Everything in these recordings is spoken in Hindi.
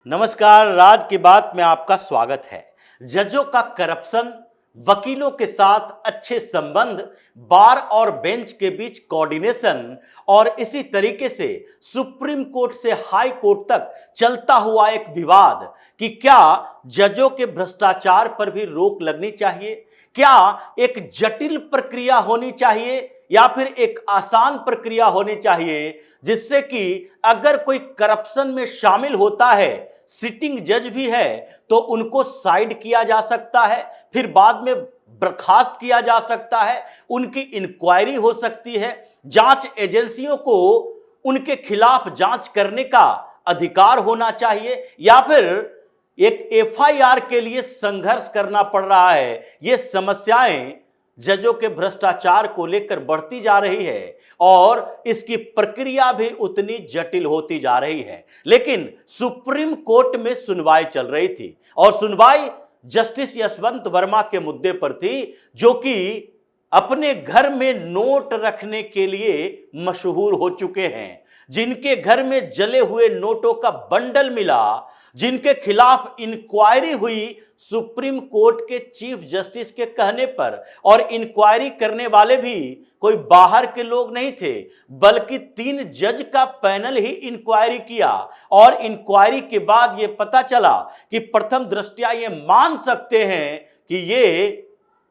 नमस्कार, राज की बात में आपका स्वागत है। जजों का करप्शन, वकीलों के साथ अच्छे संबंध, बार और बेंच के बीच कोऑर्डिनेशन और इसी तरीके से सुप्रीम कोर्ट से हाई कोर्ट तक चलता हुआ एक विवाद कि क्या जजों के भ्रष्टाचार पर भी रोक लगनी चाहिए, क्या एक जटिल प्रक्रिया होनी चाहिए या फिर एक आसान प्रक्रिया होनी चाहिए जिससे कि अगर कोई करप्शन में शामिल होता है, सिटिंग जज भी है, तो उनको साइड किया जा सकता है, फिर बाद में बर्खास्त किया जा सकता है, उनकी इंक्वायरी हो सकती है, जांच एजेंसियों को उनके खिलाफ जांच करने का अधिकार होना चाहिए, या फिर एक एफआईआर के लिए संघर्ष करना पड़ रहा है। ये समस्याएं जजों के भ्रष्टाचार को लेकर बढ़ती जा रही है और इसकी प्रक्रिया भी उतनी जटिल होती जा रही है। लेकिन सुप्रीम कोर्ट में सुनवाई चल रही थी और सुनवाई जस्टिस यशवंत वर्मा के मुद्दे पर थी, जो कि अपने घर में नोट रखने के लिए मशहूर हो चुके हैं, जिनके घर में जले हुए नोटों का बंडल मिला, जिनके खिलाफ इंक्वायरी हुई सुप्रीम कोर्ट के चीफ जस्टिस के कहने पर, और इंक्वायरी करने वाले भी कोई बाहर के लोग नहीं थे, बल्कि 3 जज का पैनल ही इंक्वायरी किया। और इंक्वायरी के बाद यह पता चला कि प्रथम दृष्टया ये मान सकते हैं कि ये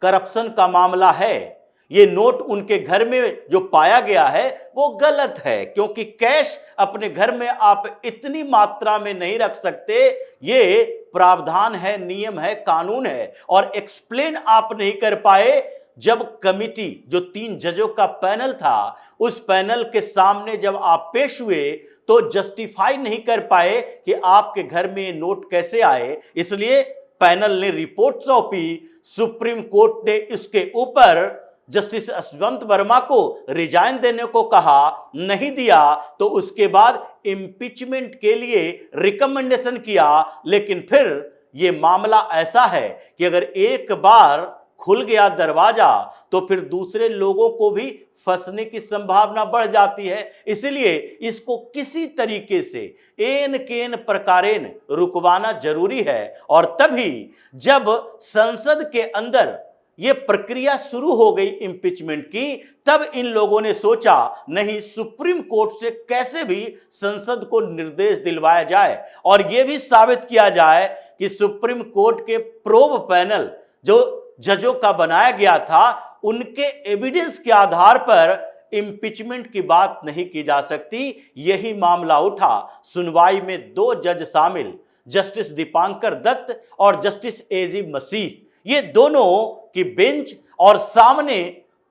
करप्शन का मामला है। ये नोट उनके घर में जो पाया गया है वो गलत है, क्योंकि कैश अपने घर में आप इतनी मात्रा में नहीं रख सकते। ये प्रावधान है, नियम है, कानून है, और एक्सप्लेन आप नहीं कर पाए। जब कमिटी, जो 3 जजों का पैनल था, उस पैनल के सामने जब आप पेश हुए तो जस्टिफाई नहीं कर पाए कि आपके घर में नोट कैसे आए, इसलिए पैनल ने रिपोर्ट सौंपी। सुप्रीम कोर्ट ने इसके ऊपर जस्टिस यशवंत वर्मा को रिजाइन देने को कहा, नहीं दिया तो उसके बाद इम्पीचमेंट के लिए रिकमेंडेशन किया। लेकिन फिर यह मामला ऐसा है कि अगर एक बार खुल गया दरवाजा तो फिर दूसरे लोगों को भी फंसने की संभावना बढ़ जाती है। इसलिए इसको किसी तरीके से एन केन प्रकारेण रुकवाना जरूरी है। और तभी जब संसद के अंदर ये प्रक्रिया शुरू हो गई इम्पीचमेंट की, तब इन लोगों ने सोचा नहीं, सुप्रीम कोर्ट से कैसे भी संसद को निर्देश दिलवाया जाए और यह भी साबित किया जाए कि सुप्रीम कोर्ट के प्रोब पैनल जो जजों का बनाया गया था, उनके एविडेंस के आधार पर इम्पीचमेंट की बात नहीं की जा सकती। यही मामला उठा। सुनवाई में 2 जज शामिल, जस्टिस दीपांकर दत्त और जस्टिस एजी मसीह, ये दोनों की बेंच, और सामने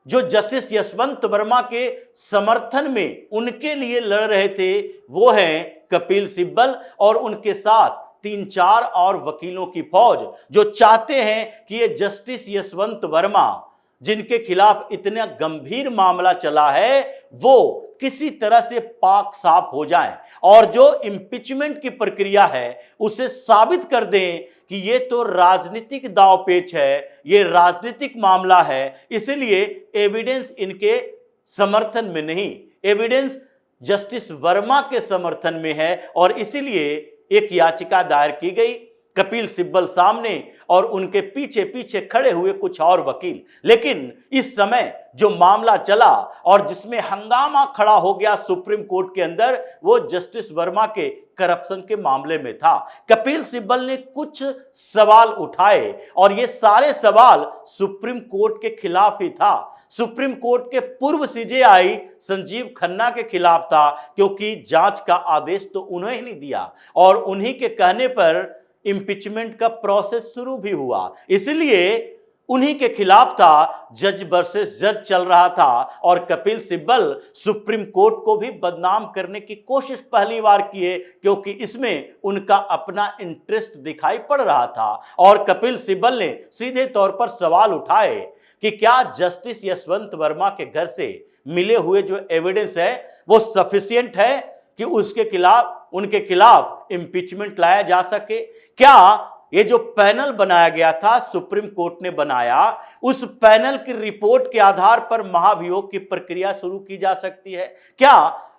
जो जस्टिस यशवंत वर्मा के समर्थन में उनके लिए लड़ रहे थे वो हैं कपिल सिब्बल, और उनके साथ 3-4 और वकीलों की फौज, जो चाहते हैं कि ये जस्टिस यशवंत वर्मा, जिनके खिलाफ इतना गंभीर मामला चला है, वो किसी तरह से पाक साफ हो जाए और जो इम्पीचमेंट की प्रक्रिया है उसे साबित कर दें कि ये तो राजनीतिक दांवपेच है, ये राजनीतिक मामला है, इसलिए एविडेंस इनके समर्थन में नहीं, एविडेंस जस्टिस वर्मा के समर्थन में है। और इसीलिए एक याचिका दायर की गई, कपिल सिब्बल सामने और उनके पीछे पीछे खड़े हुए कुछ और वकील। लेकिन इस समय जो मामला चला और जिसमें हंगामा खड़ा हो गया सुप्रीम कोर्ट के अंदर, वो जस्टिस वर्मा के करप्शन के मामले में था। कपिल सिब्बल ने कुछ सवाल उठाए और ये सारे सवाल सुप्रीम कोर्ट के खिलाफ ही था। सुप्रीम कोर्ट के पूर्व सीजेआई संजीव खन्ना के खिलाफ था, क्योंकि जांच का आदेश तो उन्हें ही नहीं दिया और उन्हीं के कहने पर इम्पीचमेंट का प्रोसेस शुरू भी हुआ, इसलिए उन्हीं के खिलाफ था। जज वर्सेस जज चल रहा था और कपिल सिब्बल सुप्रीम कोर्ट को भी बदनाम करने की कोशिश पहली बार किए, क्योंकि इसमें उनका अपना इंटरेस्ट दिखाई पड़ रहा था। और कपिल सिब्बल ने सीधे तौर पर सवाल उठाए कि क्या जस्टिस यशवंत वर्मा के घर से मिले हुए जो एविडेंस है वो सफिशिएंट है कि उनके खिलाफ इम्पीचमेंट लाया जा सके। क्या ये जो पैनल बनाया गया था, सुप्रीम कोर्ट ने बनाया, उस पैनल की रिपोर्ट के आधार पर महाभियोग की प्रक्रिया शुरू की जा सकती है? क्या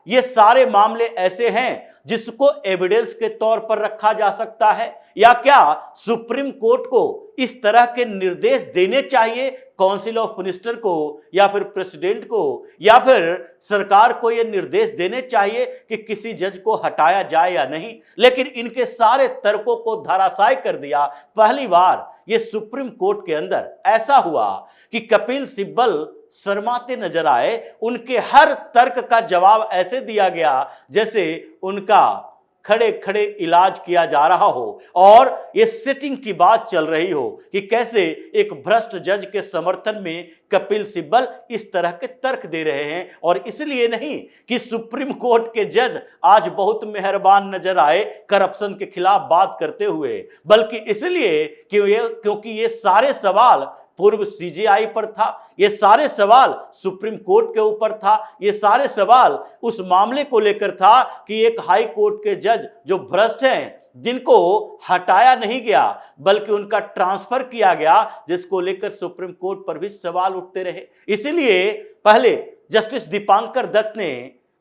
ये सारे मामले ऐसे हैं जिसको एविडेंस के तौर पर रखा जा सकता है, या क्या सुप्रीम कोर्ट को इस तरह के निर्देश देने चाहिए काउंसिल ऑफ मिनिस्टर को, या फिर प्रेसिडेंट को, या फिर सरकार को ये निर्देश देने चाहिए कि किसी जज को हटाया जाए या नहीं? लेकिन इनके सारे तर्कों को धराशायी कर दिया। पहली बार ये सुप्रीम कोर्ट के अंदर ऐसा हुआ कि कपिल सिब्बल शर्माते नजर आए। उनके हर तर्क का जवाब ऐसे दिया गया जैसे उनका खड़े खड़े इलाज किया जा रहा हो और ये सेटिंग की बात चल रही हो कि कैसे एक भ्रष्ट जज के समर्थन में कपिल सिब्बल इस तरह के तर्क दे रहे हैं। और इसलिए नहीं कि सुप्रीम कोर्ट के जज आज बहुत मेहरबान नजर आए करप्शन के खिलाफ बात करते हुए, बल्कि इसलिए क्योंकि ये सारे सवाल पूर्व सीजेआई पर था, ये सारे सवाल सुप्रीम कोर्ट के ऊपर था, ये सारे सवाल उस मामले को लेकर था कि एक हाई कोर्ट के जज जो भ्रष्ट हैं, जिनको हटाया नहीं गया बल्कि उनका ट्रांसफर किया गया, जिसको लेकर सुप्रीम कोर्ट पर भी सवाल उठते रहे। इसलिए पहले जस्टिस दीपांकर दत्त ने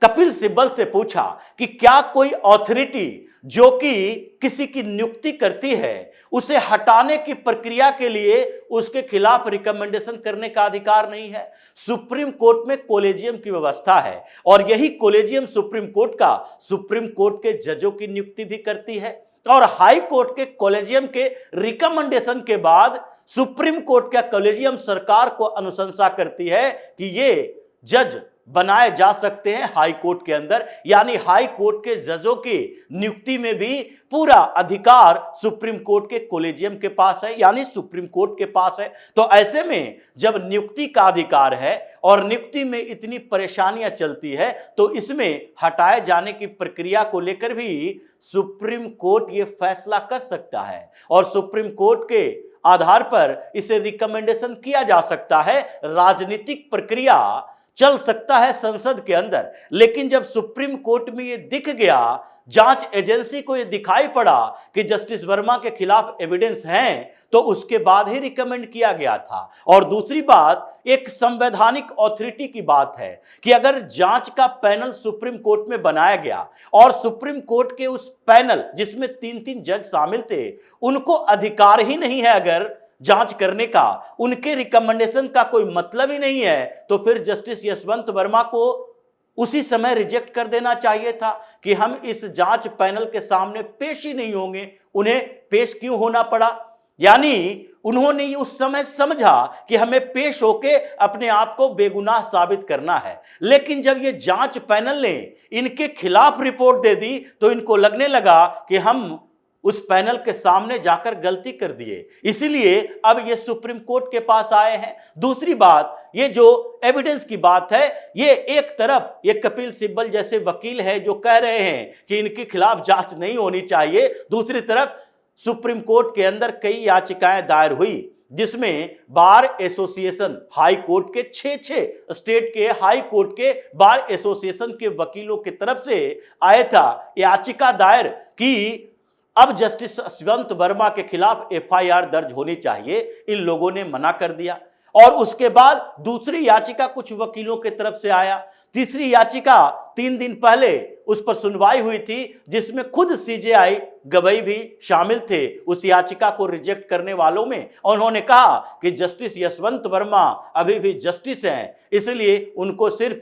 कपिल सिब्बल से पूछा कि क्या कोई अथॉरिटी जो कि किसी की नियुक्ति करती है, उसे हटाने की प्रक्रिया के लिए उसके खिलाफ रिकमेंडेशन करने का अधिकार नहीं है? सुप्रीम कोर्ट में कॉलेजियम की व्यवस्था है और यही कॉलेजियम सुप्रीम कोर्ट के जजों की नियुक्ति भी करती है। और हाई कोर्ट के कॉलेजियम के रिकमेंडेशन के बाद सुप्रीम कोर्ट का कॉलेजियम सरकार को अनुशंसा करती है कि ये जज बनाए जा सकते हैं हाई कोर्ट के अंदर, यानी हाई कोर्ट के जजों की नियुक्ति में भी पूरा अधिकार सुप्रीम कोर्ट के कॉलेजियम के पास है, यानी सुप्रीम कोर्ट के पास है। तो ऐसे में जब नियुक्ति का अधिकार है और नियुक्ति में इतनी परेशानियां चलती है, तो इसमें हटाए जाने की प्रक्रिया को लेकर भी सुप्रीम कोर्ट ये फैसला कर सकता है और सुप्रीम कोर्ट के आधार पर इसे रिकमेंडेशन किया जा सकता है। राजनीतिक प्रक्रिया चल सकता है संसद के अंदर, लेकिन जब सुप्रीम कोर्ट में ये दिख गया, जांच एजेंसी को ये दिखाई पड़ा कि जस्टिस वर्मा के खिलाफ एविडेंस हैं, तो उसके बाद ही रिकमेंड किया गया था। और दूसरी बात, एक संवैधानिक अथॉरिटी की बात है कि अगर जांच का पैनल सुप्रीम कोर्ट में बनाया गया और सुप्रीम कोर्ट के उस पैनल जिसमें 3-3 जज शामिल थे, उनको अधिकार ही नहीं है अगर जांच करने का, उनके रिकमेंडेशन का कोई मतलब ही नहीं है, तो फिर जस्टिस यशवंत वर्मा को उसी समय रिजेक्ट कर देना चाहिए था कि हम इस जांच पैनल के सामने पेश ही नहीं होंगे। उन्हें पेश क्यों होना पड़ा? यानी उन्होंने उस समय समझा कि हमें पेश होके अपने आप को बेगुनाह साबित करना है, लेकिन जब ये जांच पैनल ने इनके खिलाफ रिपोर्ट दे दी तो इनको लगने लगा कि हम उस पैनल के सामने जाकर गलती कर दिए, इसीलिए अब ये सुप्रीम कोर्ट के पास आए हैं। दूसरी बात, ये जो एविडेंस की बात है, ये एक तरफ ये कपिल सिब्बल जैसे वकील है जो कह रहे हैं कि इनके खिलाफ जांच नहीं होनी चाहिए, दूसरी तरफ सुप्रीम कोर्ट के अंदर कई याचिकाएं दायर हुई जिसमें बार एसोसिएशन हाई कोर्ट के 6 स्टेट के हाई कोर्ट के बार एसोसिएशन के वकीलों की तरफ से आया था याचिका दायर कि अब जस्टिस यशवंत वर्मा के खिलाफ एफआईआर दर्ज होनी चाहिए। इन लोगों ने मना कर दिया और उसके बाद दूसरी याचिका कुछ वकीलों की तरफ से आया। तीसरी याचिका 3 दिन पहले उस पर सुनवाई हुई थी जिसमें खुद सीजेआई गवाही भी शामिल थे उस याचिका को रिजेक्ट करने वालों में। उन्होंने कहा कि जस्टिस यशवंत वर्मा अभी भी जस्टिस हैं, इसलिए उनको सिर्फ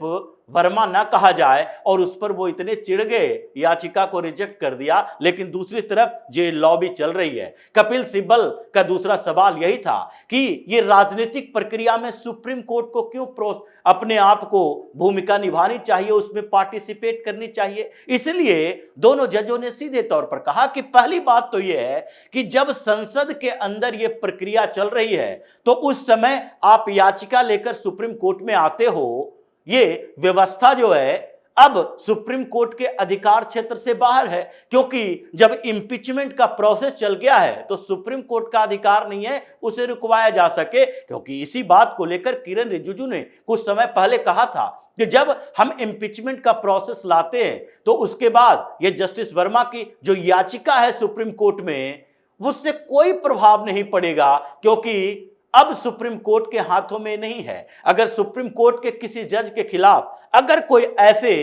वर्मा ना कहा जाए, और उस पर वो इतने चिढ़ गए, याचिका को रिजेक्ट कर दिया। लेकिन दूसरी तरफ जेल लॉबी चल रही है। कपिल सिब्बल का दूसरा सवाल यही था कि ये राजनीतिक प्रक्रिया में सुप्रीम कोर्ट को क्यों अपने आप को भूमिका निभानी चाहिए, उसमें पार्टिसिपेट करनी चाहिए। इसलिए दोनों जजों ने सीधे तौर पर कहा कि पहली बात तो यह है कि जब संसद के अंदर यह प्रक्रिया चल रही है तो उस समय आप याचिका लेकर सुप्रीम कोर्ट में आते हो, ये व्यवस्था जो है अब सुप्रीम कोर्ट के अधिकार क्षेत्र से बाहर है, क्योंकि जब इंपीचमेंट का प्रोसेस चल गया है तो सुप्रीम कोर्ट का अधिकार नहीं है उसे रुकवाया जा सके। क्योंकि इसी बात को लेकर किरण रिजिजू ने कुछ समय पहले कहा था कि जब हम इंपीचमेंट का प्रोसेस लाते हैं तो उसके बाद ये जस्टिस वर्मा की जो याचिका है सुप्रीम कोर्ट में, उससे कोई प्रभाव नहीं पड़ेगा, क्योंकि अब सुप्रीम कोर्ट के हाथों में नहीं है। अगर सुप्रीम कोर्ट के किसी जज के खिलाफ अगर कोई ऐसे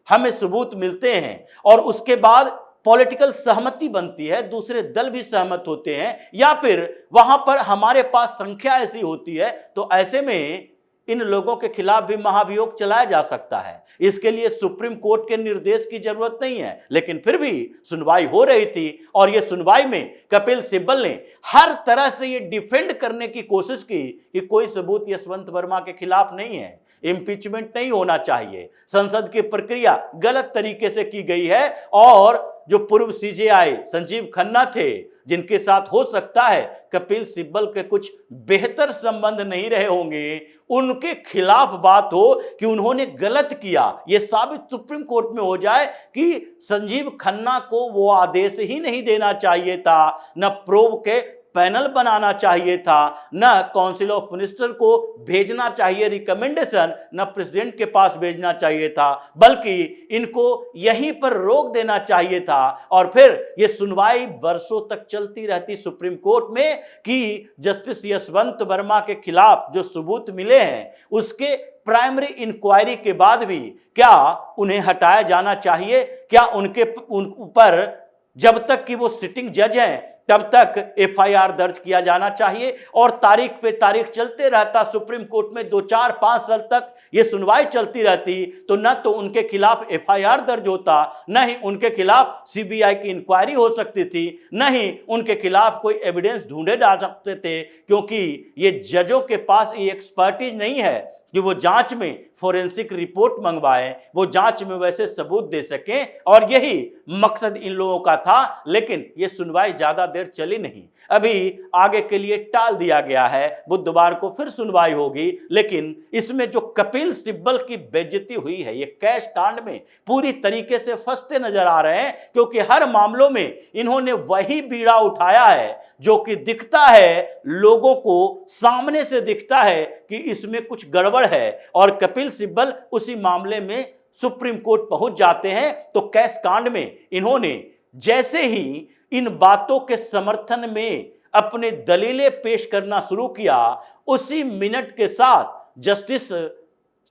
हमें सबूत मिलते हैं और उसके बाद पॉलिटिकल सहमति बनती है, दूसरे दल भी सहमत होते हैं या फिर वहां पर हमारे पास संख्या ऐसी होती है, तो ऐसे में इन लोगों के खिलाफ भी महाभियोग चलाया जा सकता है। इसके लिए सुप्रीम कोर्ट के निर्देश की जरूरत नहीं है, लेकिन फिर भी सुनवाई हो रही थी और यह सुनवाई में कपिल सिब्बल ने हर तरह से यह डिफेंड करने की कोशिश की कि कोई सबूत यशवंत वर्मा के खिलाफ नहीं है, इम्पीचमेंट नहीं होना चाहिए, संसद की प्रक्रिया गलत तरीके से की गई है और जो पूर्व सीजेआई संजीव खन्ना थे, जिनके साथ हो सकता है कपिल सिब्बल के कुछ बेहतर संबंध नहीं रहे होंगे, उनके खिलाफ बात हो कि उन्होंने गलत किया, यह साबित सुप्रीम कोर्ट में हो जाए कि संजीव खन्ना को वो आदेश ही नहीं देना चाहिए था, न प्रोब के पैनल बनाना चाहिए था, न काउंसिल ऑफ मिनिस्टर को भेजना चाहिए रिकमेंडेशन, न प्रेसिडेंट के पास भेजना चाहिए था, बल्कि इनको यहीं पर रोक देना चाहिए था और फिर ये सुनवाई बरसों तक चलती रहती सुप्रीम कोर्ट में कि जस्टिस यशवंत वर्मा के खिलाफ जो सबूत मिले हैं उसके प्राइमरी इंक्वायरी के बाद भी क्या उन्हें हटाया जाना चाहिए, क्या उनके ऊपर जब तक कि वो सिटिंग जज हैं तब तक एफआईआर दर्ज किया जाना चाहिए। और तारीख पे तारीख चलते रहता सुप्रीम कोर्ट में, 2-4-5 साल तक ये सुनवाई चलती रहती, तो न तो उनके खिलाफ एफआईआर दर्ज होता, न ही उनके खिलाफ सीबीआई की इंक्वायरी हो सकती थी, न ही उनके खिलाफ कोई एविडेंस ढूंढे जा सकते थे, क्योंकि ये जजों के पास ये एक्सपर्टीज नहीं है कि वो जांच में फोरेंसिक रिपोर्ट मंगवाएं, वो जांच में वैसे सबूत दे सकें, और यही मकसद इन लोगों का था। लेकिन ये सुनवाई ज्यादा देर चली नहीं, अभी आगे के लिए टाल दिया गया है, बुधवार को फिर सुनवाई होगी। लेकिन इसमें जो कपिल सिब्बल की बेइज्जती हुई है, ये कैश कांड में पूरी तरीके से फंसते नजर आ रहे हैं, क्योंकि हर मामलों में इन्होंने वही बीड़ा उठाया है जो कि दिखता है, लोगों को सामने से दिखता है कि इसमें कुछ गड़बड़ है, और कपिल सिब्बल उसी मामले में सुप्रीम कोर्ट पहुंच जाते हैं। तो कैश कांड में इन्होंने जैसे ही इन बातों के समर्थन में अपने दलीलें पेश करना शुरू किया, उसी मिनट के साथ जस्टिस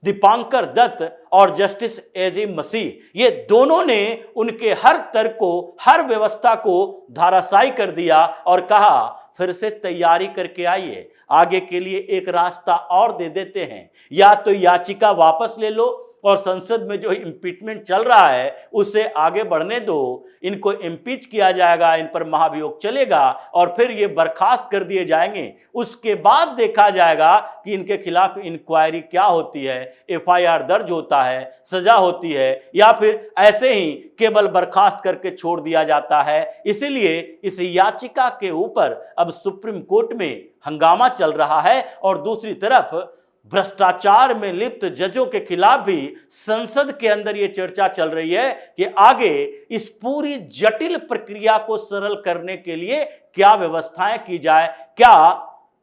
दीपांकर दत्त और जस्टिस एजे मसीह, ये दोनों ने उनके हर तर्क को, हर व्यवस्था को धाराशायी कर दिया और कहा फिर से तैयारी करके आइए, आगे के लिए एक रास्ता और दे देते हैं, या तो याचिका वापस ले लो और संसद में जो इम्पीचमेंट चल रहा है उसे आगे बढ़ने दो, इनको इम्पीच किया जाएगा, इन पर महाभियोग चलेगा और फिर ये बर्खास्त कर दिए जाएंगे। उसके बाद देखा जाएगा कि इनके खिलाफ इंक्वायरी क्या होती है, एफआईआर दर्ज होता है, सजा होती है, या फिर ऐसे ही केवल बर्खास्त करके छोड़ दिया जाता है। इसीलिए इस याचिका के ऊपर अब सुप्रीम कोर्ट में हंगामा चल रहा है और दूसरी तरफ भ्रष्टाचार में लिप्त जजों के खिलाफ भी संसद के अंदर यह चर्चा चल रही है कि आगे इस पूरी जटिल प्रक्रिया को सरल करने के लिए क्या व्यवस्थाएं की जाए, क्या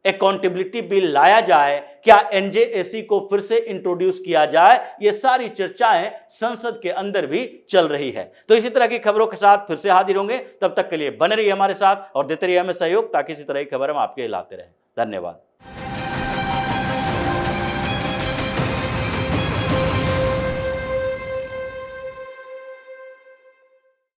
अकाउंटेबिलिटी बिल लाया जाए, क्या एनजेएसी को फिर से इंट्रोड्यूस किया जाए। ये सारी चर्चाएं संसद के अंदर भी चल रही है। तो इसी तरह की खबरों के साथ फिर से हाजिर होंगे, तब तक के लिए बने रहिए हमारे साथ और देते रहिए हमें सहयोग, ताकि इसी तरह की खबर हम आपके लाते रहें। धन्यवाद।